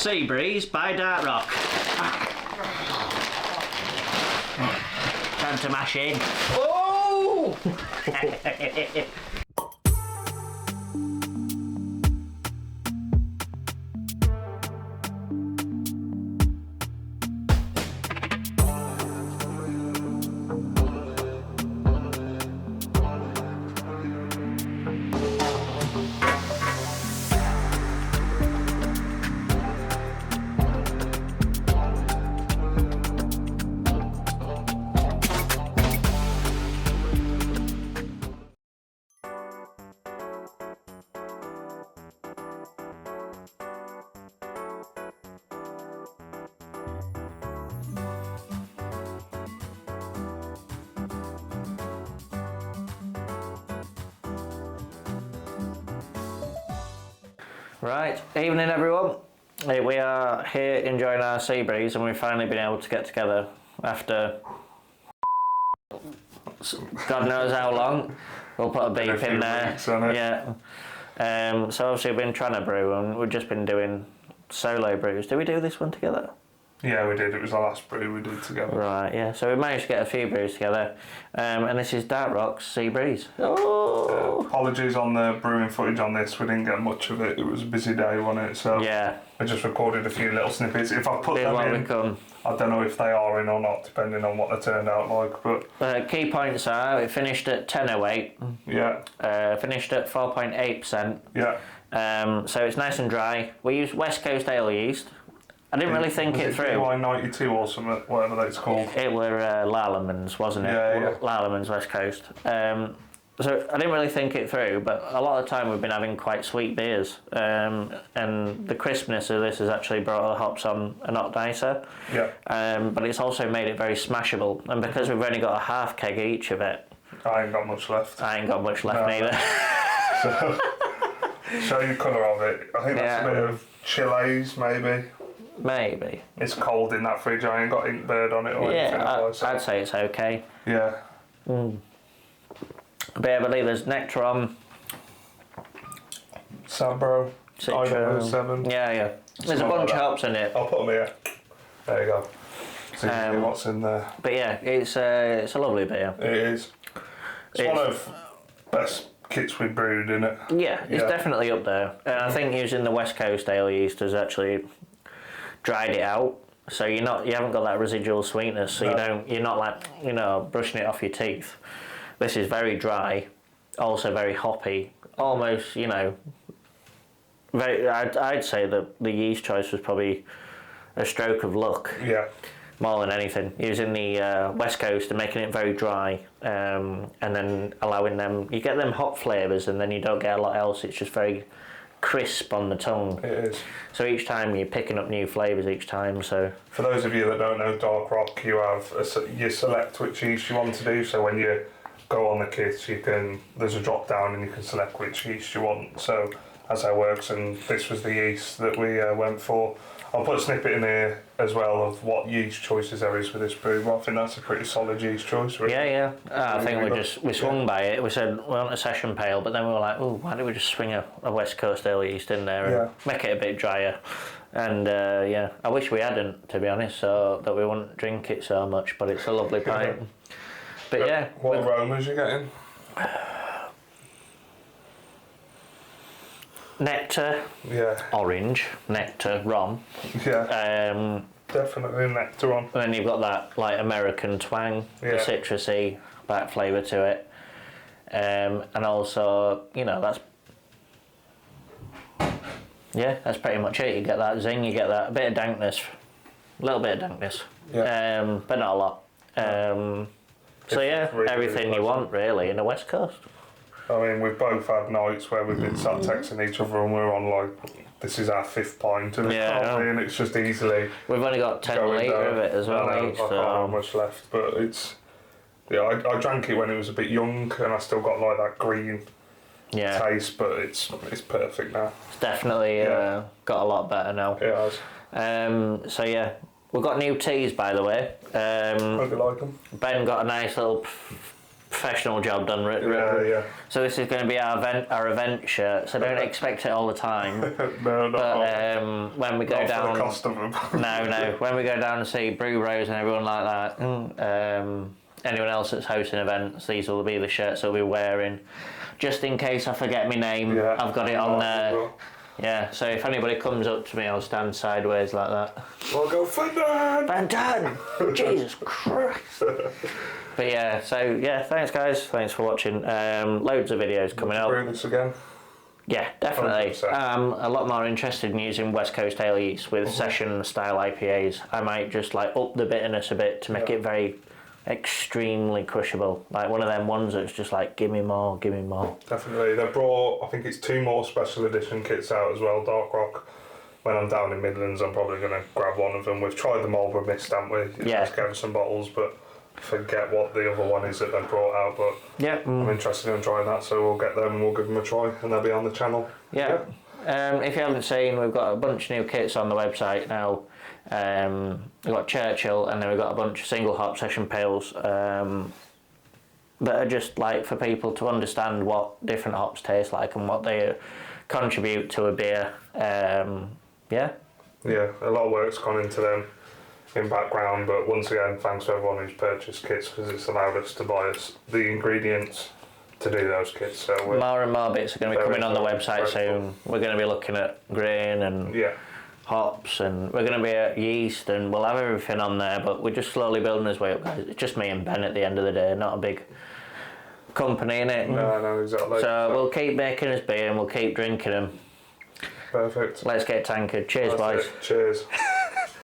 Sea Breeze by Dark Rock. Time to mash in. Oh! Right, evening everyone. We are here enjoying our sea breeze and we've finally been able to get together after God knows how long. We'll put a beep in there. Yeah. So obviously we've been trying to brew and we've just been doing solo brews. Did we do this one together? Yeah, we did. It was the last brew we did together. Right, yeah. So we managed to get a few brews together. And this is Dark Rock's Sea Breeze. Oh! Apologies on the brewing footage on this. We didn't get much of it. It was a busy day, wasn't it? So yeah. I just recorded a few little snippets. If I put them in, I don't know if they are in or not, depending on what they turned out like. But key points are, it finished at 10.08. Yeah. Finished at 4.8%. Yeah. So it's nice and dry. We use West Coast ale yeast. I didn't really think it through. Y92 or something, whatever that's called. It were Larleman's, wasn't it? Yeah. Larleman's West Coast. So I didn't really think it through, but a lot of the time we've been having quite sweet beers. And the crispness of this has actually brought the hops on a lot nicer. Yeah. But it's also made it very smashable. And because we've only got a half keg each of it. I ain't got much left. I ain't got much left neither. So, show you colour of it. I think that's a bit of Chile's maybe. Maybe. It's cold in that fridge. I ain't got ink bird on it or anything. I'd say it's okay. Yeah. But yeah, I believe there's Nectaron, Sabro, Citra, Idaho 7. Yeah. There's a bunch of hops in it. I'll put them here. There you go. So you can see what's in there. But yeah, it's a lovely beer. It is. It's one of best kits we've brewed, isn't it? Yeah, it's definitely up there. And I think using the West Coast ale yeast has actually dried it out, so you haven't got that residual sweetness, so you're not like brushing it off your teeth. This is very dry, also very hoppy, almost very. I'd say that the yeast choice was probably a stroke of luck. Yeah. More than anything, using the West Coast and making it very dry, and then allowing them, you get them hop flavours, and then you don't get a lot else. It's just very crisp on the tongue. It is. So each time you're picking up new flavours each time. So for those of you that don't know Dark Rock, you select which yeast you want to do. So when you go on the kit, there's a drop down and you can select which yeast you want. So that's how it works. And this was the yeast that we went for. I'll put a snippet in here as well of what yeast choices there is with this brew. But I think that's a pretty solid yeast choice. Really. Yeah. I think we swung by it. We said we want a session pale, but then we were like, oh, why don't we just swing a West Coast ale yeast in there and make it a bit drier? And I wish we hadn't, to be honest, so that we wouldn't drink it so much. But it's a lovely pint. But yeah. What aromas you getting? Nectar, orange, nectar, rom. Yeah. Definitely Nectaron. And then you've got that like American twang, the citrusy back flavour to it. And also, that's pretty much it. You get that zing, you get that a bit of dankness, a little bit of dankness, but not a lot. Everything you want really in the West Coast. I mean, we've both had nights where we've been sat texting each other and we're on like, this is our 5th pint and and it's just easily. We've only got 10 litre of it as well. I can't have much left, but it's. Yeah, I drank it when it was a bit young and I still got like that green taste, but it's perfect now. It's definitely got a lot better now. It has. We've got new teas by the way. Hope you like them. Ben got a nice little professional job done. Yeah. So this is going to be our event shirt. So don't expect it all the time. No, not But when we go not down, for the cost of them. no. When we go down and see Brew Bros and everyone like that, anyone else that's hosting events, these will be the shirts I'll be wearing. Just in case I forget my name, I've got it on there. Yeah, so if anybody comes up to me, I'll stand sideways like that. We'll go, Fenton! Jesus Christ! But yeah, so yeah, thanks guys. Thanks for watching. Loads of videos coming up. Brew this again? Yeah, definitely. 100%. A lot more interested in using West Coast ale yeast with session style IPAs. I might just like up the bitterness a bit to make it very extremely crushable. Like one of them ones that's just like, give me more. Definitely. They brought, I think it's 2 more special edition kits out as well, Dark Rock. When I'm down in Midlands, I'm probably going to grab one of them. We've tried the Marlborough Mist, haven't we? Yeah. Just gave some bottles, but forget what the other one is that they brought out. But I'm interested in trying that, so we'll get them and we'll give them a try, and they'll be on the channel. Yeah. If you haven't seen, we've got a bunch of new kits on the website now. We've got Churchill, and then we've got a bunch of single hop session pales that are just like for people to understand what different hops taste like and what they contribute to a beer. Yeah, a lot of work's gone into them in background, but once again, thanks to everyone who's purchased kits because it's allowed us to buy us the ingredients to do those kits. So more and more bits are going to be coming on the website soon. We're going to be looking at grain and hops, and we're going to be at yeast, and we'll have everything on there, but we're just slowly building his way up, guys. It's just me and Ben at the end of the day, not a big company, innit? No, exactly. So we'll keep making his beer and we'll keep drinking them. Perfect. Let's get tankered. Cheers, boys. Cheers.